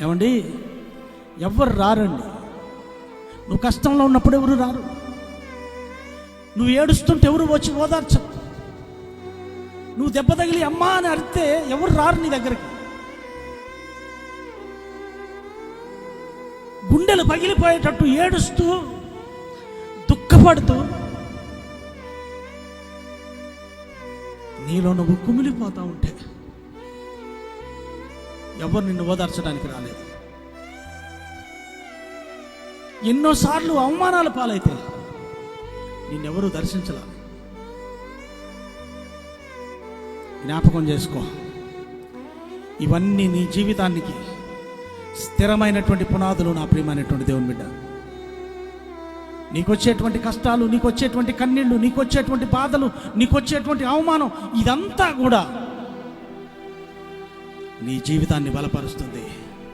ఏమండి, ఎవరు రారండి. నువ్వు కష్టంలో ఉన్నప్పుడు ఎవరు రారు. నువ్వు ఏడుస్తుంటే ఎవరు వచ్చి ఓదార్చరు. నువ్వు దెబ్బ తగిలి అమ్మా అని అరిస్తే ఎవరు రారు నీ దగ్గరికి. గుండెలు పగిలిపోయేటట్టు ఏడుస్తూ దుఃఖపడుతూ నీలో నువ్వు కుమిలిపోతా ఉంటే ఎవరు నిన్ను ఓదార్చడానికి రాలేదు. ఎన్నోసార్లు అవమానాల పాలైతే నిన్నెవరూ దర్శించలా. జ్ఞాపకం చేసుకో, ఇవన్నీ నీ జీవితానికి స్థిరమైనటువంటి పునాదులు. నా ప్రియమైనటువంటి దేవుని బిడ్డ, నీకొచ్చేటువంటి కష్టాలు, నీకొచ్చేటువంటి కన్నీళ్ళు, నీకొచ్చేటువంటి బాధలు, నీకొచ్చేటువంటి అవమానం, ఇదంతా కూడా నీ జీవితాన్ని బలపరుస్తుంది.